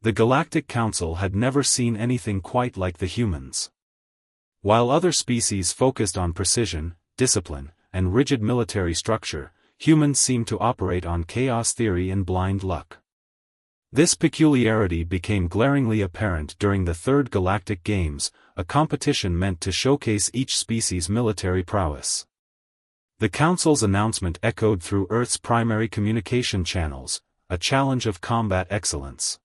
The Galactic Council had never seen anything quite like the humans. While other species focused on precision, discipline, and rigid military structure, humans seemed to operate on chaos theory and blind luck. This peculiarity became glaringly apparent during the Third Galactic Games, a competition meant to showcase each species' military prowess. The Council's announcement echoed through Earth's primary communication channels, a challenge of combat excellence.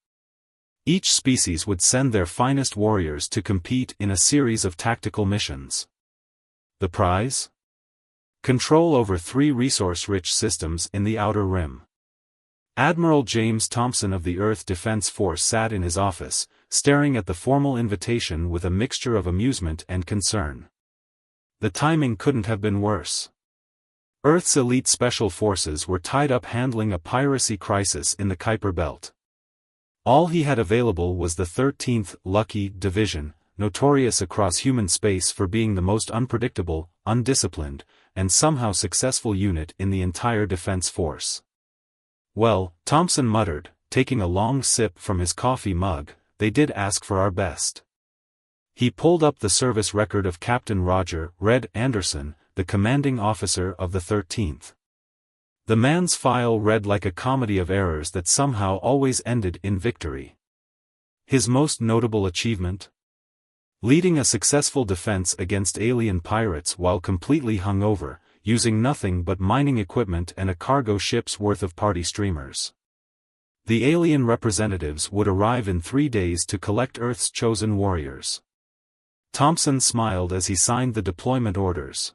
Each species would send their finest warriors to compete in a series of tactical missions. The prize? Control over 3 resource-rich systems in the Outer Rim. Admiral James Thompson of the Earth Defense Force sat in his office, staring at the formal invitation with a mixture of amusement and concern. The timing couldn't have been worse. Earth's elite special forces were tied up handling a piracy crisis in the Kuiper Belt. All he had available was the 13th Lucky Division, notorious across human space for being the most unpredictable, undisciplined, and somehow successful unit in the entire defense force. Well, Thompson muttered, taking a long sip from his coffee mug, they did ask for our best. He pulled up the service record of Captain Roger "Red" Anderson, the commanding officer of the 13th. The man's file read like a comedy of errors that somehow always ended in victory. His most notable achievement? Leading a successful defense against alien pirates while completely hungover, using nothing but mining equipment and a cargo ship's worth of party streamers. The alien representatives would arrive in 3 days to collect Earth's chosen warriors. Thompson smiled as he signed the deployment orders.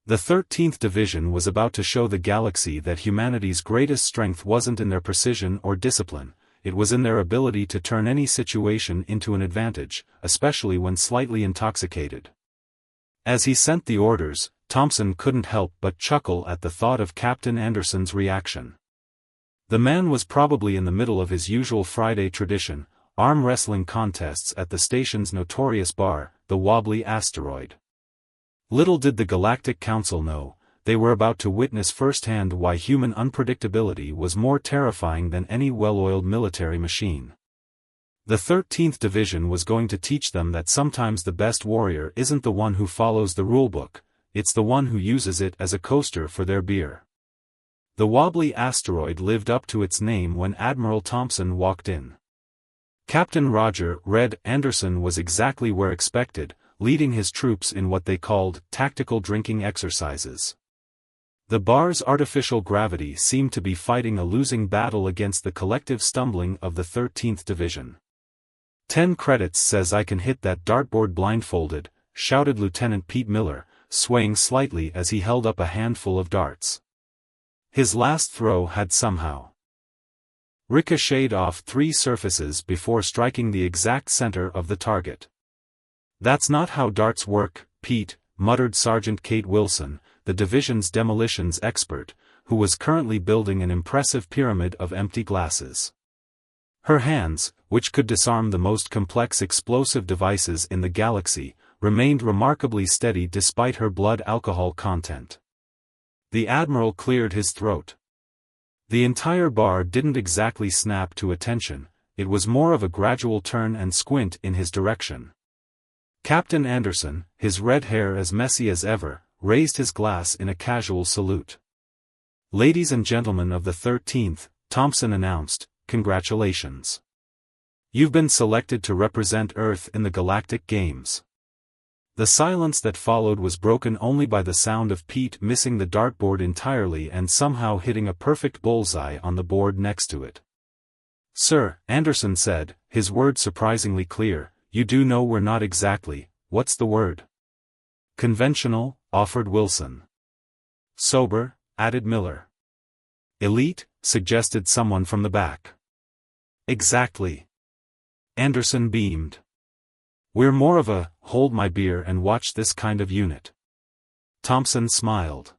The 13th Division was about to show the galaxy that humanity's greatest strength wasn't in their precision or discipline, it was in their ability to turn any situation into an advantage, especially when slightly intoxicated. As he sent the orders, Thompson couldn't help but chuckle at the thought of Captain Anderson's reaction. The man was probably in the middle of his usual Friday tradition, arm wrestling contests at the station's notorious bar, the Wobbly Asteroid. Little did the Galactic Council know, they were about to witness firsthand why human unpredictability was more terrifying than any well-oiled military machine. The 13th Division was going to teach them that sometimes the best warrior isn't the one who follows the rulebook, it's the one who uses it as a coaster for their beer. The Wobbly Asteroid lived up to its name when Admiral Thompson walked in. Captain Roger "Red" Anderson was exactly where expected, leading his troops in what they called tactical drinking exercises. The bar's artificial gravity seemed to be fighting a losing battle against the collective stumbling of the 13th Division. 10 credits says I can hit that dartboard blindfolded, shouted Lieutenant Pete Miller, swaying slightly as he held up a handful of darts. His last throw had somehow ricocheted off 3 surfaces before striking the exact center of the target. That's not how darts work, Pete, muttered Sergeant Kate Wilson, the division's demolitions expert, who was currently building an impressive pyramid of empty glasses. Her hands, which could disarm the most complex explosive devices in the galaxy, remained remarkably steady despite her blood alcohol content. The Admiral cleared his throat. The entire bar didn't exactly snap to attention, it was more of a gradual turn and squint in his direction. Captain Anderson, his red hair as messy as ever, raised his glass in a casual salute. "Ladies and gentlemen of the 13th, Thompson announced, congratulations. You've been selected to represent Earth in the Galactic Games." The silence that followed was broken only by the sound of Pete missing the dartboard entirely and somehow hitting a perfect bullseye on the board next to it. "Sir," Anderson said, his words surprisingly clear, "you do know we're not exactly, what's the word?" "Conventional," offered Wilson. "Sober," added Miller. "Elite," suggested someone from the back. "Exactly." Anderson beamed. "We're more of a, hold my beer and watch this kind of unit." Thompson smiled.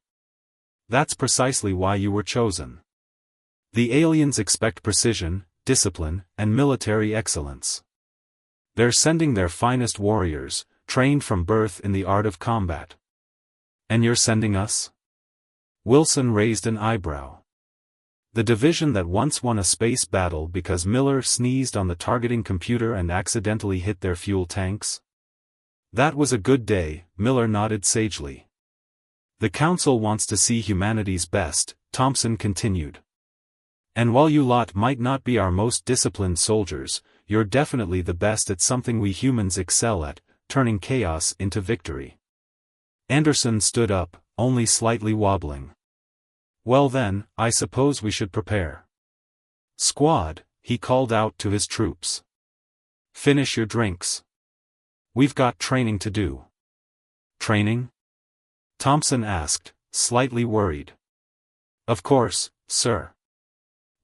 "That's precisely why you were chosen. The aliens expect precision, discipline, and military excellence. They're sending their finest warriors, trained from birth in the art of combat. And you're sending us?" Wilson raised an eyebrow. The division that once won a space battle because Miller sneezed on the targeting computer and accidentally hit their fuel tanks? That was a good day, Miller nodded sagely. The Council wants to see humanity's best, Thompson continued. And while you lot might not be our most disciplined soldiers, you're definitely the best at something we humans excel at, turning chaos into victory. Anderson stood up, only slightly wobbling. Well then, I suppose we should prepare. Squad, he called out to his troops. Finish your drinks. We've got training to do. Training? Thompson asked, slightly worried. Of course, sir.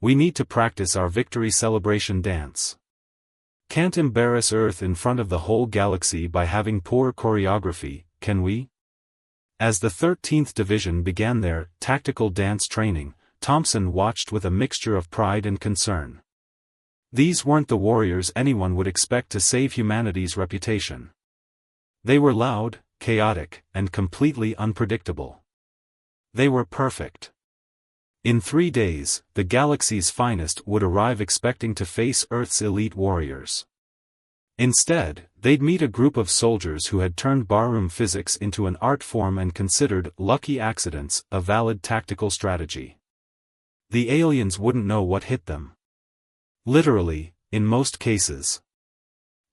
We need to practice our victory celebration dance. Can't embarrass Earth in front of the whole galaxy by having poor choreography, can we? As the 13th Division began their tactical dance training, Thompson watched with a mixture of pride and concern. These weren't the warriors anyone would expect to save humanity's reputation. They were loud, chaotic, and completely unpredictable. They were perfect. In 3 days, the galaxy's finest would arrive expecting to face Earth's elite warriors. Instead, they'd meet a group of soldiers who had turned barroom physics into an art form and considered lucky accidents a valid tactical strategy. The aliens wouldn't know what hit them. Literally, in most cases.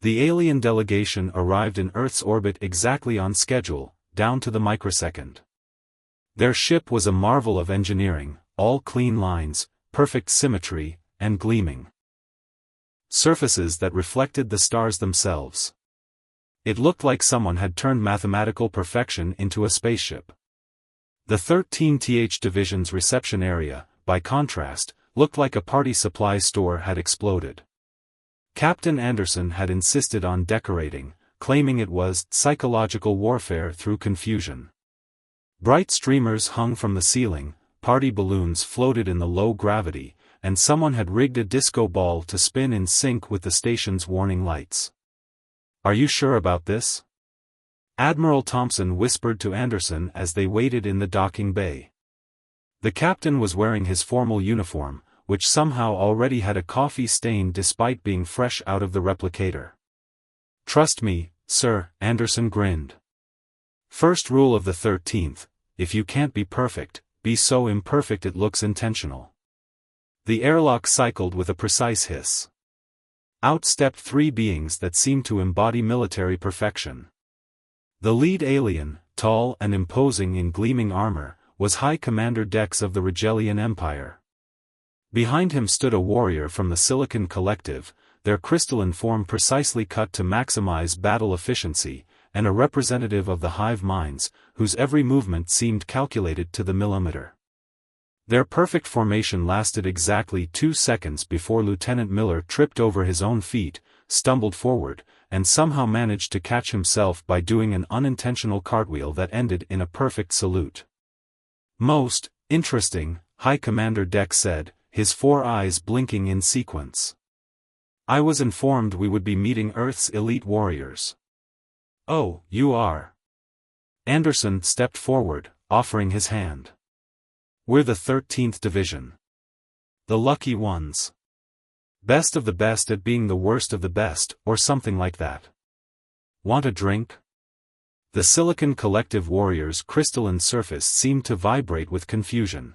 The alien delegation arrived in Earth's orbit exactly on schedule, down to the microsecond. Their ship was a marvel of engineering, all clean lines, perfect symmetry, and gleaming surfaces that reflected the stars themselves. It looked like someone had turned mathematical perfection into a spaceship. The 13th Division's reception area, by contrast, looked like a party supply store had exploded. Captain Anderson had insisted on decorating, claiming it was psychological warfare through confusion. Bright streamers hung from the ceiling, party balloons floated in the low gravity, and someone had rigged a disco ball to spin in sync with the station's warning lights. Are you sure about this? Admiral Thompson whispered to Anderson as they waited in the docking bay. The captain was wearing his formal uniform, which somehow already had a coffee stain despite being fresh out of the replicator. Trust me, sir, Anderson grinned. First rule of the 13th, if you can't be perfect, be so imperfect it looks intentional. The airlock cycled with a precise hiss. Out stepped 3 beings that seemed to embody military perfection. The lead alien, tall and imposing in gleaming armor, was High Commander Dex of the Rigelian Empire. Behind him stood a warrior from the Silicon Collective, their crystalline form precisely cut to maximize battle efficiency, and a representative of the hive minds, whose every movement seemed calculated to the millimeter. Their perfect formation lasted exactly 2 seconds before Lieutenant Miller tripped over his own feet, stumbled forward, and somehow managed to catch himself by doing an unintentional cartwheel that ended in a perfect salute. Most interesting, High Commander Dex said, his 4 eyes blinking in sequence. I was informed we would be meeting Earth's elite warriors. Oh, you are. Anderson stepped forward, offering his hand. We're the 13th Division. The lucky ones. Best of the best at being the worst of the best, or something like that. Want a drink? The Silicon Collective warrior's crystalline surface seemed to vibrate with confusion.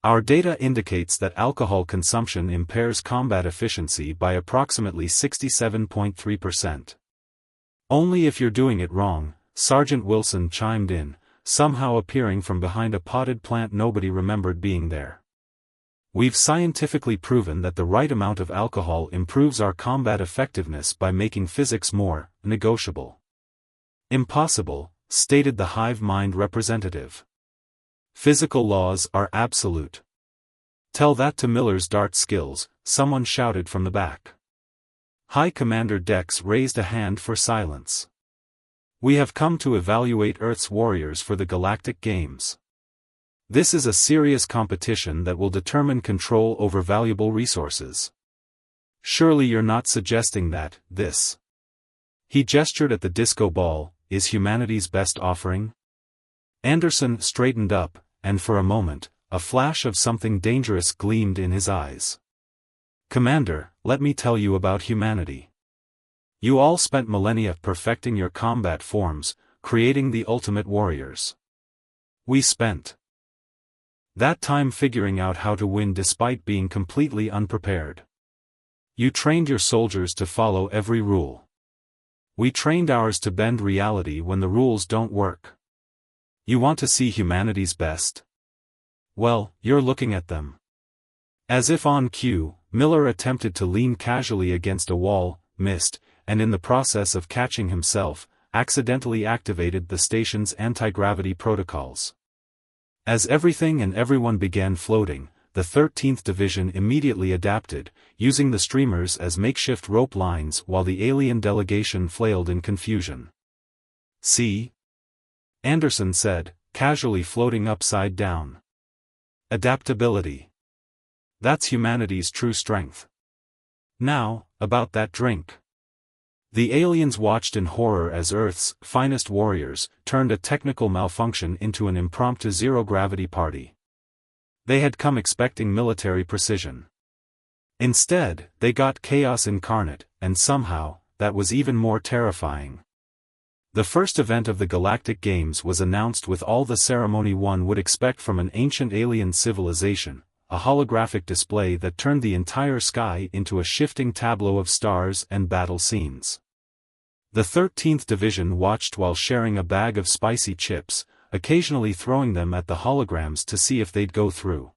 Our data indicates that alcohol consumption impairs combat efficiency by approximately 67.3%. Only if you're doing it wrong, Sergeant Wilson chimed in, somehow appearing from behind a potted plant nobody remembered being there. We've scientifically proven that the right amount of alcohol improves our combat effectiveness by making physics more negotiable. Impossible, stated the hive mind representative. Physical laws are absolute. Tell that to Miller's dart skills, someone shouted from the back. High Commander Dex raised a hand for silence. We have come to evaluate Earth's warriors for the Galactic Games. This is a serious competition that will determine control over valuable resources. Surely you're not suggesting that, this. He gestured at the disco ball, is humanity's best offering? Anderson straightened up, and for a moment, a flash of something dangerous gleamed in his eyes. "Commander, let me tell you about humanity. You all spent millennia perfecting your combat forms, creating the ultimate warriors. We spent that time figuring out how to win despite being completely unprepared. You trained your soldiers to follow every rule. We trained ours to bend reality when the rules don't work. You want to see humanity's best? Well, you're looking at them." As if on cue, Miller attempted to lean casually against a wall, missed, and in the process of catching himself, accidentally activated the station's anti-gravity protocols. As everything and everyone began floating, the 13th Division immediately adapted, using the streamers as makeshift rope lines while the alien delegation flailed in confusion. "See?" Anderson said, casually floating upside down. "Adaptability. That's humanity's true strength. Now, about that drink." The aliens watched in horror as Earth's finest warriors turned a technical malfunction into an impromptu zero-gravity party. They had come expecting military precision. Instead, they got chaos incarnate, and somehow, that was even more terrifying. The first event of the Galactic Games was announced with all the ceremony one would expect from an ancient alien civilization, a holographic display that turned the entire sky into a shifting tableau of stars and battle scenes. The 13th Division watched while sharing a bag of spicy chips, occasionally throwing them at the holograms to see if they'd go through.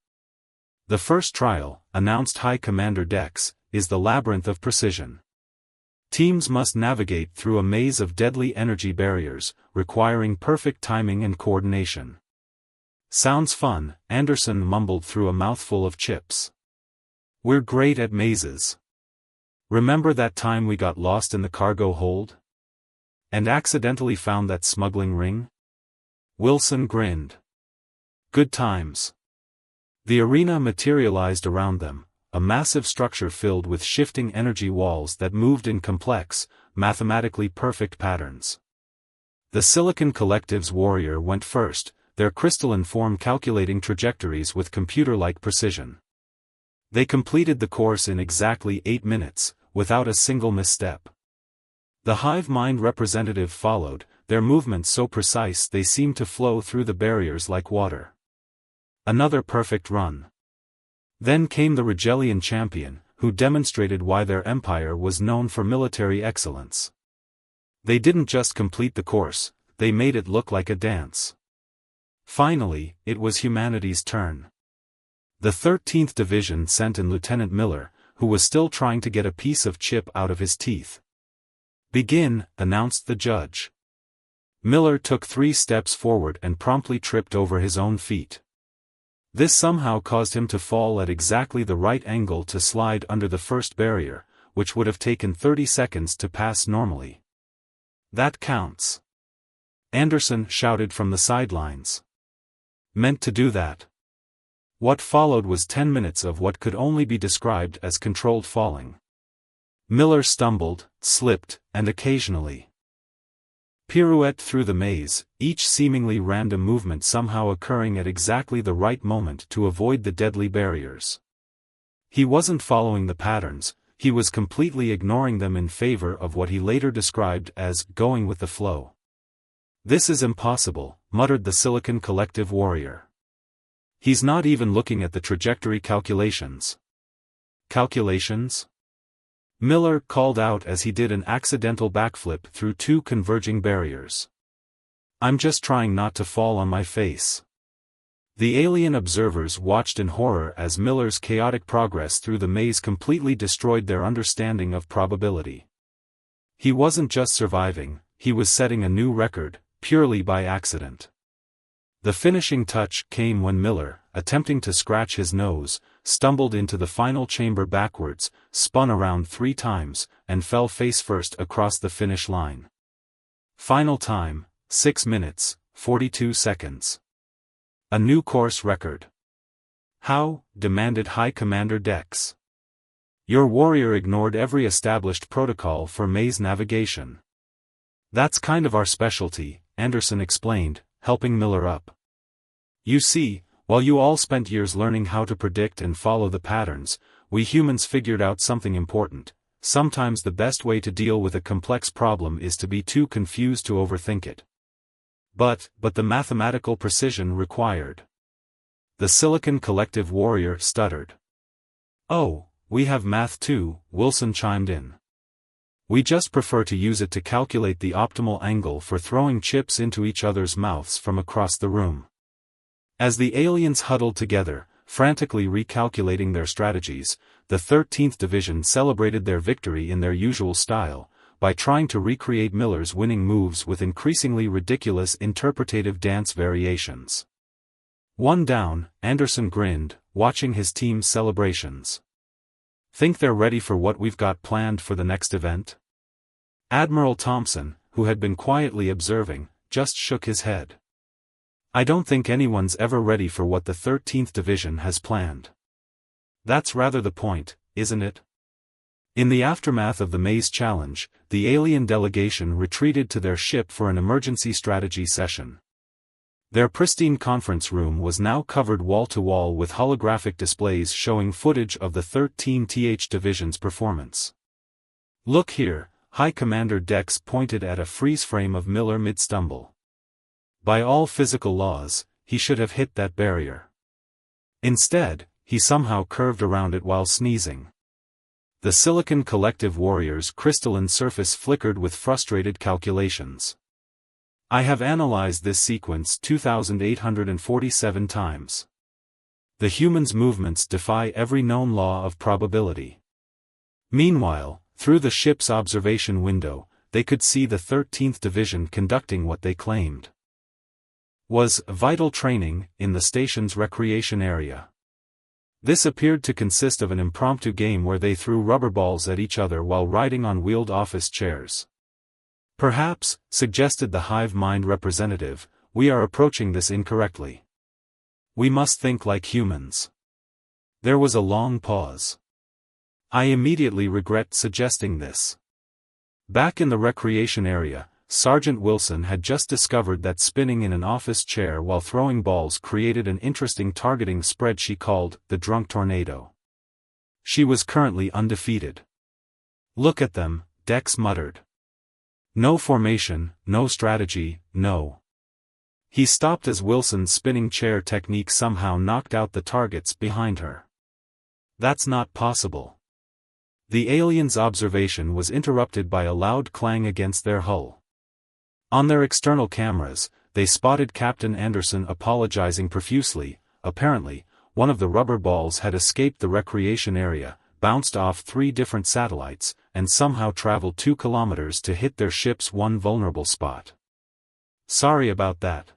"The first trial," announced High Commander Dex, "is the Labyrinth of Precision. Teams must navigate through a maze of deadly energy barriers, requiring perfect timing and coordination." "Sounds fun," Anderson mumbled through a mouthful of chips. "We're great at mazes. Remember that time we got lost in the cargo hold? And accidentally found that smuggling ring?" Wilson grinned. "Good times." The arena materialized around them, a massive structure filled with shifting energy walls that moved in complex, mathematically perfect patterns. The Silicon Collective's warrior went first, their crystalline form calculating trajectories with computer-like precision. They completed the course in exactly 8 minutes, without a single misstep. The hive mind representative followed, their movements so precise they seemed to flow through the barriers like water. Another perfect run. Then came the Rigelian champion, who demonstrated why their empire was known for military excellence. They didn't just complete the course, they made it look like a dance. Finally, it was humanity's turn. The 13th Division sent in Lieutenant Miller, who was still trying to get a piece of chip out of his teeth. "Begin," announced the judge. Miller took 3 steps forward and promptly tripped over his own feet. This somehow caused him to fall at exactly the right angle to slide under the first barrier, which would have taken 30 seconds to pass normally. "That counts," Anderson shouted from the sidelines. "Meant to do that." What followed was 10 minutes of what could only be described as controlled falling. Miller stumbled, slipped, and occasionally pirouetted through the maze, each seemingly random movement somehow occurring at exactly the right moment to avoid the deadly barriers. He wasn't following the patterns, he was completely ignoring them in favor of what he later described as going with the flow. "This is impossible," muttered the Silicon Collective warrior. "He's not even looking at the trajectory calculations." "Calculations?" Miller called out as he did an accidental backflip through 2 converging barriers. "I'm just trying not to fall on my face." The alien observers watched in horror as Miller's chaotic progress through the maze completely destroyed their understanding of probability. He wasn't just surviving, he was setting a new record, purely by accident. The finishing touch came when Miller, attempting to scratch his nose, stumbled into the final chamber backwards, spun around 3 times, and fell face-first across the finish line. Final time, 6 minutes, 42 seconds. A new course record. "How?" demanded High Commander Dex. "Your warrior ignored every established protocol for maze navigation." "That's kind of our specialty," Anderson explained, helping Miller up. "You see, While you all spent years learning how to predict and follow the patterns, we humans figured out something important. Sometimes the best way to deal with a complex problem is to be too confused to overthink it. But the mathematical precision required. The Silicon Collective warrior stuttered. "Oh, we have math too," Wilson chimed in. "We just prefer to use it to calculate the optimal angle for throwing chips into each other's mouths from across the room." As the aliens huddled together, frantically recalculating their strategies, the 13th Division celebrated their victory in their usual style, by trying to recreate Miller's winning moves with increasingly ridiculous interpretative dance variations. One down, Anderson grinned, watching his team's celebrations. "Think they're ready for what we've got planned for the next event?" Admiral Thompson, who had been quietly observing, just shook his head. "I don't think anyone's ever ready for what the 13th Division has planned. That's rather the point, isn't it?" In the aftermath of the Maze Challenge, the alien delegation retreated to their ship for an emergency strategy session. Their pristine conference room was now covered wall-to-wall with holographic displays showing footage of the 13th Division's performance. "Look here," High Commander Dex pointed at a freeze frame of Miller mid-stumble. By all physical laws, he should have hit that barrier. Instead, he somehow curved around it while sneezing. The Silicon Collective warrior's crystalline surface flickered with frustrated calculations. "I have analyzed this sequence 2,847 times. The human's movements defy every known law of probability." Meanwhile, through the ship's observation window, they could see the 13th Division conducting what they claimed was vital training in the station's recreation area. This appeared to consist of an impromptu game where they threw rubber balls at each other while riding on wheeled office chairs. "Perhaps," suggested the hive mind representative, "we are approaching this incorrectly. We must think like humans." There was a long pause. "I immediately regret suggesting this." Back in the recreation area, Sergeant Wilson had just discovered that spinning in an office chair while throwing balls created an interesting targeting spread she called the Drunk Tornado. She was currently undefeated. "Look at them," Dex muttered. "No formation, no strategy, no." He stopped as Wilson's spinning chair technique somehow knocked out the targets behind her. "That's not possible." The alien's observation was interrupted by a loud clang against their hull. On their external cameras, they spotted Captain Anderson apologizing profusely. Apparently, one of the rubber balls had escaped the recreation area, bounced off 3 different satellites, and somehow traveled 2 kilometers to hit their ship's one vulnerable spot. "Sorry about that."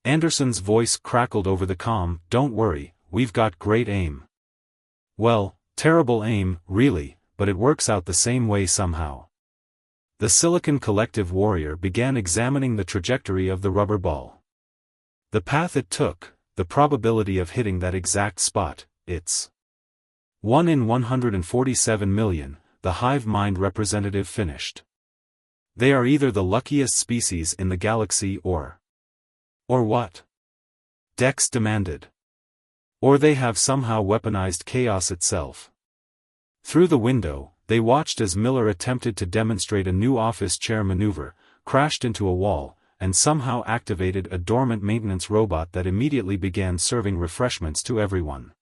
Anderson's voice crackled over the comm, "Don't worry, we've got great aim." "Well, terrible aim, really, but it works out the same way somehow." The Silicon Collective warrior began examining the trajectory of the rubber ball. The path it took, the probability of hitting that exact spot, it's 1 in 147 million, the hive mind representative finished. "They are either the luckiest species in the galaxy or what?" Dex demanded. "Or they have somehow weaponized chaos itself." Through the window, they watched as Miller attempted to demonstrate a new office chair maneuver, crashed into a wall, and somehow activated a dormant maintenance robot that immediately began serving refreshments to everyone.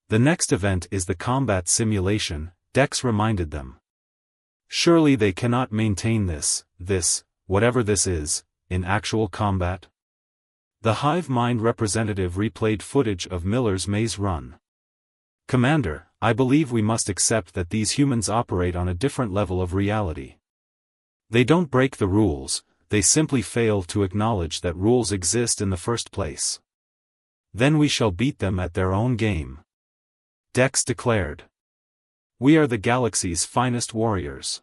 "The next event is the combat simulation," Dex reminded them. "Surely they cannot maintain this, whatever this is, in actual combat?" The hive mind representative replayed footage of Miller's maze run. "Commander, I believe we must accept that these humans operate on a different level of reality. They don't break the rules, they simply fail to acknowledge that rules exist in the first place. Then we shall beat them at their own game," Dex declared. "We are the galaxy's finest warriors.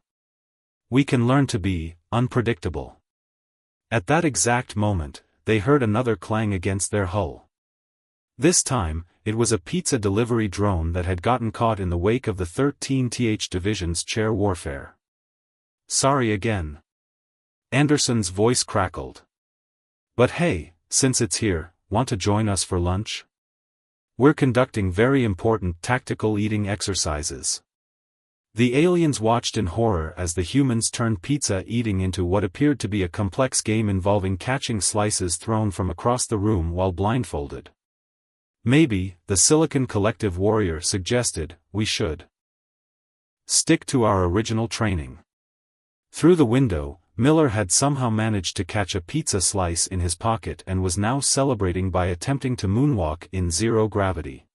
We can learn to be unpredictable." At that exact moment, they heard another clang against their hull. This time, it was a pizza delivery drone that had gotten caught in the wake of the 13th Division's chair warfare. "Sorry again." Anderson's voice crackled. "But hey, since it's here, want to join us for lunch? We're conducting very important tactical eating exercises. The aliens watched in horror as the humans turned pizza eating into what appeared to be a complex game involving catching slices thrown from across the room while blindfolded. Maybe, the Silicon Collective warrior suggested, we should stick to our original training. Through the window, Miller had somehow managed to catch a pizza slice in his pocket and was now celebrating by attempting to moonwalk in zero gravity.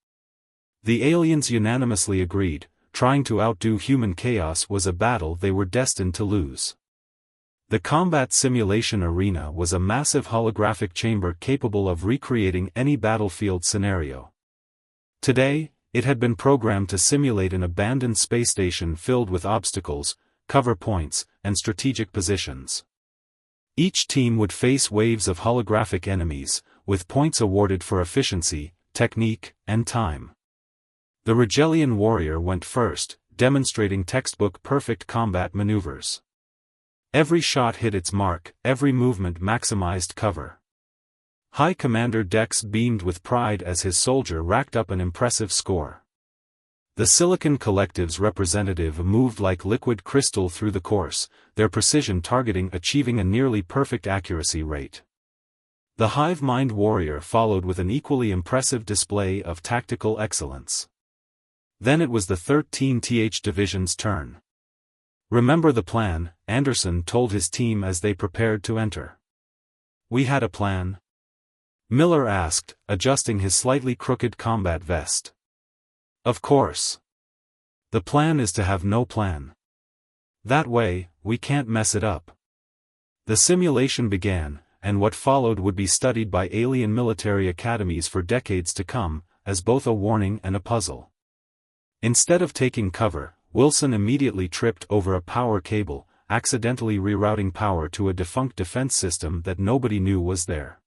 The aliens unanimously agreed, trying to outdo human chaos was a battle they were destined to lose. The combat simulation arena was a massive holographic chamber capable of recreating any battlefield scenario. Today, it had been programmed to simulate an abandoned space station filled with obstacles, cover points, and strategic positions. Each team would face waves of holographic enemies, with points awarded for efficiency, technique, and time. The Rigelian warrior went first, demonstrating textbook-perfect combat maneuvers. Every shot hit its mark, every movement maximized cover. High Commander Dex beamed with pride as his soldier racked up an impressive score. The Silicon Collective's representative moved like liquid crystal through the course, their precision targeting achieving a nearly perfect accuracy rate. The Hive Mind warrior followed with an equally impressive display of tactical excellence. Then it was the 13th Division's turn. Remember the plan, Anderson told his team as they prepared to enter. We had a plan? Miller asked, adjusting his slightly crooked combat vest. Of course. The plan is to have no plan. That way, we can't mess it up. The simulation began, and what followed would be studied by alien military academies for decades to come, as both a warning and a puzzle. Instead of taking cover, Wilson immediately tripped over a power cable, accidentally rerouting power to a defunct defense system that nobody knew was there.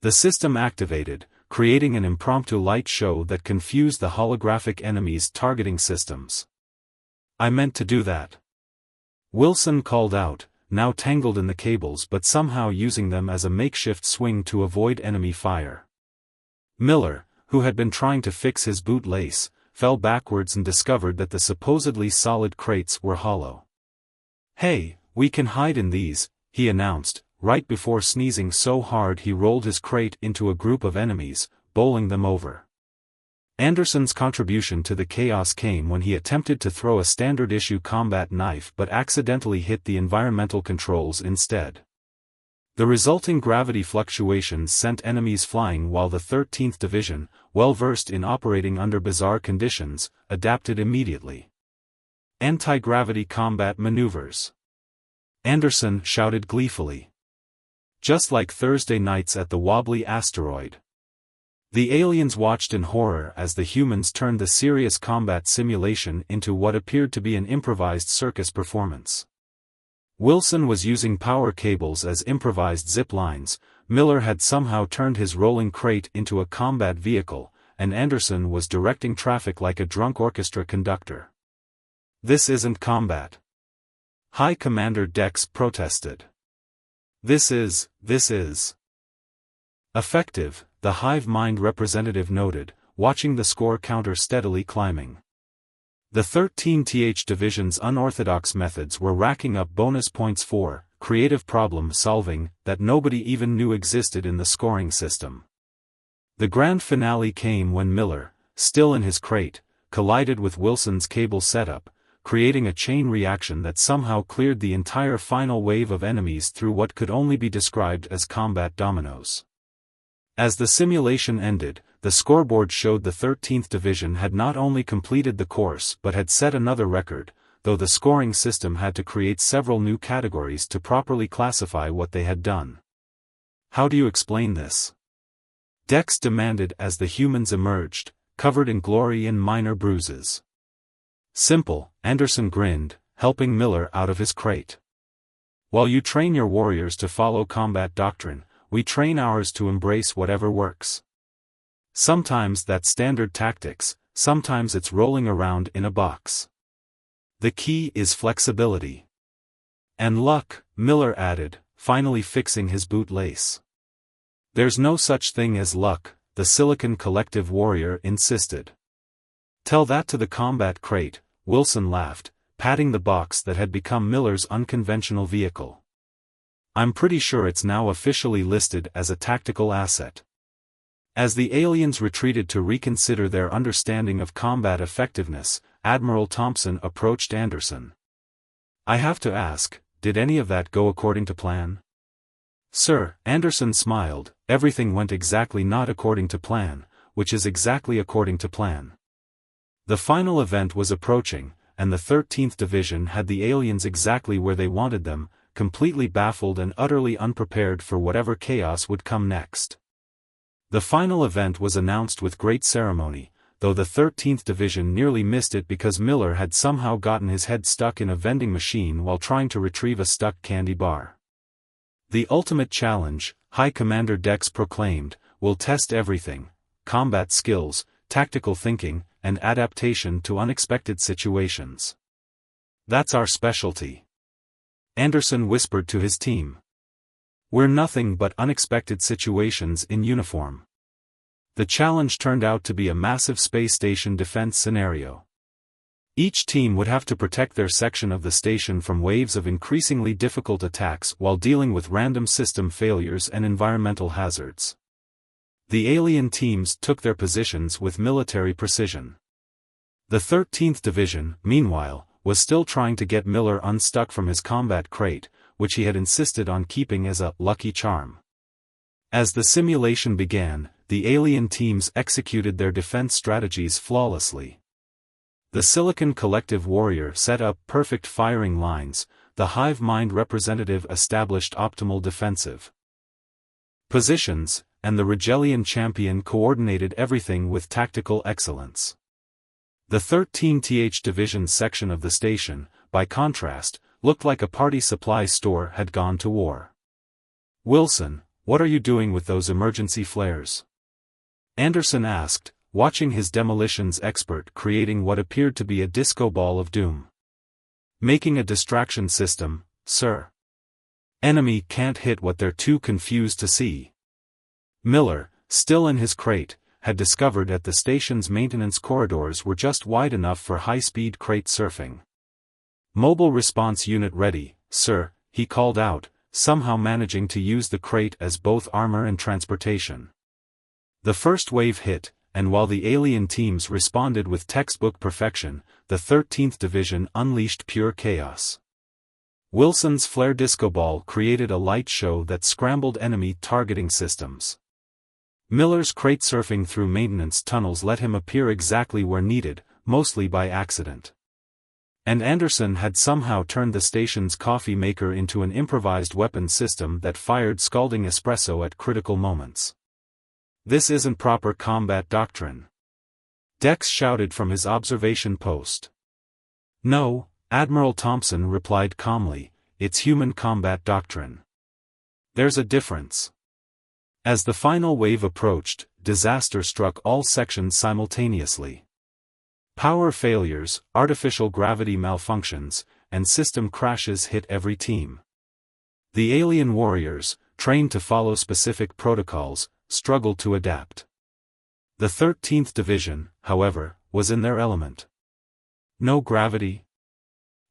The system activated, creating an impromptu light show that confused the holographic enemy's targeting systems. I meant to do that. Wilson called out, now tangled in the cables but somehow using them as a makeshift swing to avoid enemy fire. Miller, who had been trying to fix his boot lace, fell backwards and discovered that the supposedly solid crates were hollow. Hey, we can hide in these, he announced, right before sneezing so hard he rolled his crate into a group of enemies, bowling them over. Anderson's contribution to the chaos came when he attempted to throw a standard-issue combat knife but accidentally hit the environmental controls instead. The resulting gravity fluctuations sent enemies flying while the 13th Division, well-versed in operating under bizarre conditions, adapted immediately. Anti-gravity combat maneuvers. Anderson shouted gleefully. Just like Thursday nights at the wobbly asteroid. The aliens watched in horror as the humans turned the serious combat simulation into what appeared to be an improvised circus performance. Wilson was using power cables as improvised zip lines, Miller had somehow turned his rolling crate into a combat vehicle, and Anderson was directing traffic like a drunk orchestra conductor. This isn't combat. High Commander Dex protested. This is effective, the Hive Mind representative noted, watching the score counter steadily climbing. The 13th Division's unorthodox methods were racking up bonus points for creative problem solving that nobody even knew existed in the scoring system. The grand finale came when Miller, still in his crate, collided with Wilson's cable setup, creating a chain reaction that somehow cleared the entire final wave of enemies through what could only be described as combat dominoes. As the simulation ended, the scoreboard showed the 13th Division had not only completed the course but had set another record, though the scoring system had to create several new categories to properly classify what they had done. How do you explain this? Dex demanded as the humans emerged, covered in glory and minor bruises. Simple, Anderson grinned, helping Miller out of his crate. While you train your warriors to follow combat doctrine, we train ours to embrace whatever works. Sometimes that's standard tactics, sometimes it's rolling around in a box. The key is flexibility. And luck, Miller added, finally fixing his boot lace. There's no such thing as luck, the Silicon Collective warrior insisted. Tell that to the combat crate, Wilson laughed, patting the box that had become Miller's unconventional vehicle. I'm pretty sure it's now officially listed as a tactical asset. As the aliens retreated to reconsider their understanding of combat effectiveness, Admiral Thompson approached Anderson. I have to ask, did any of that go according to plan? Sir, Anderson smiled, everything went exactly not according to plan, which is exactly according to plan. The final event was approaching, and the 13th Division had the aliens exactly where they wanted them, completely baffled and utterly unprepared for whatever chaos would come next. The final event was announced with great ceremony, though the 13th Division nearly missed it because Miller had somehow gotten his head stuck in a vending machine while trying to retrieve a stuck candy bar. The ultimate challenge, High Commander Dex proclaimed, will test everything: combat skills, tactical thinking, and adaptation to unexpected situations. That's our specialty. Anderson whispered to his team. We're nothing but unexpected situations in uniform. The challenge turned out to be a massive space station defense scenario. Each team would have to protect their section of the station from waves of increasingly difficult attacks while dealing with random system failures and environmental hazards. The alien teams took their positions with military precision. The 13th Division, meanwhile, was still trying to get Miller unstuck from his combat crate, which he had insisted on keeping as a lucky charm. As the simulation began, the alien teams executed their defense strategies flawlessly. The Silicon Collective warrior set up perfect firing lines, the hive mind representative established optimal defensive positions, and the Rigelian champion coordinated everything with tactical excellence. The 13th Division section of the station, by contrast, looked like a party supply store had gone to war. Wilson, what are you doing with those emergency flares? Anderson asked, watching his demolitions expert creating what appeared to be a disco ball of doom. Making a distraction system, sir. Enemy can't hit what they're too confused to see. Miller, still in his crate, had discovered that the station's maintenance corridors were just wide enough for high-speed crate surfing. Mobile response unit ready, sir, he called out, somehow managing to use the crate as both armor and transportation. The first wave hit, and while the alien teams responded with textbook perfection, the 13th Division unleashed pure chaos. Wilson's flare disco ball created a light show that scrambled enemy targeting systems. Miller's crate surfing through maintenance tunnels let him appear exactly where needed, mostly by accident. And Anderson had somehow turned the station's coffee maker into an improvised weapon system that fired scalding espresso at critical moments. This isn't proper combat doctrine. Dex shouted from his observation post. No, Admiral Thompson replied calmly, it's human combat doctrine. There's a difference. As the final wave approached, disaster struck all sections simultaneously. Power failures, artificial gravity malfunctions, and system crashes hit every team. The alien warriors, trained to follow specific protocols, struggled to adapt. The 13th Division, however, was in their element. No gravity?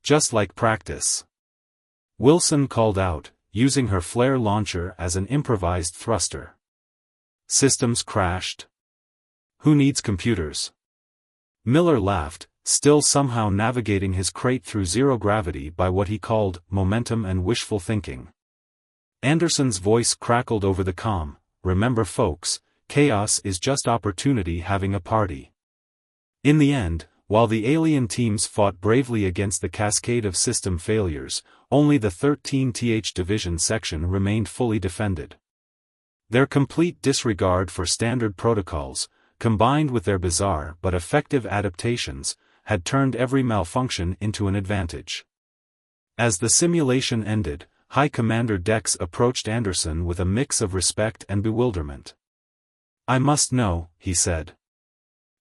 Just like practice. Wilson called out, using her flare launcher as an improvised thruster. Systems crashed. Who needs computers? Miller laughed, still somehow navigating his crate through zero gravity by what he called momentum and wishful thinking. Anderson's voice crackled over the comm. Remember folks, chaos is just opportunity having a party. In the end, while the alien teams fought bravely against the cascade of system failures, only the 13th Division section remained fully defended. Their complete disregard for standard protocols, combined with their bizarre but effective adaptations, had turned every malfunction into an advantage. As the simulation ended, High Commander Dex approached Anderson with a mix of respect and bewilderment. I must know, he said.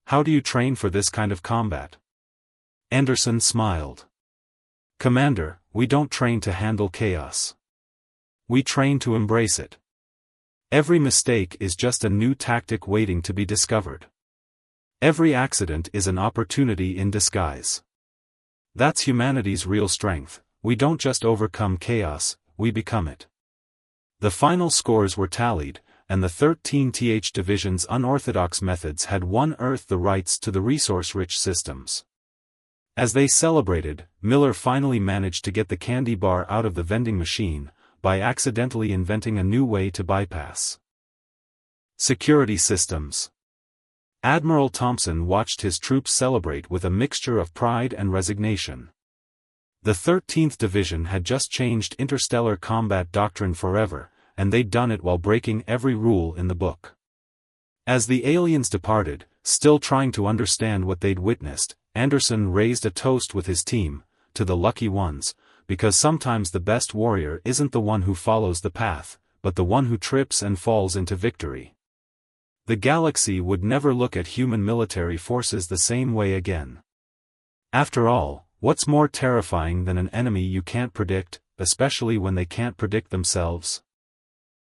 How do you train for this kind of combat? Anderson smiled. Commander, we don't train to handle chaos. We train to embrace it. Every mistake is just a new tactic waiting to be discovered. Every accident is an opportunity in disguise. That's humanity's real strength. We don't just overcome chaos, we become it. The final scores were tallied, and the 13th Division's unorthodox methods had won Earth the rights to the resource-rich systems. As they celebrated, Miller finally managed to get the candy bar out of the vending machine, by accidentally inventing a new way to bypass security systems. Admiral Thompson watched his troops celebrate with a mixture of pride and resignation. The 13th Division had just changed interstellar combat doctrine forever, and they'd done it while breaking every rule in the book. As the aliens departed, still trying to understand what they'd witnessed, Anderson raised a toast with his team, to the lucky ones, because sometimes the best warrior isn't the one who follows the path, but the one who trips and falls into victory. The galaxy would never look at human military forces the same way again. After all, what's more terrifying than an enemy you can't predict, especially when they can't predict themselves?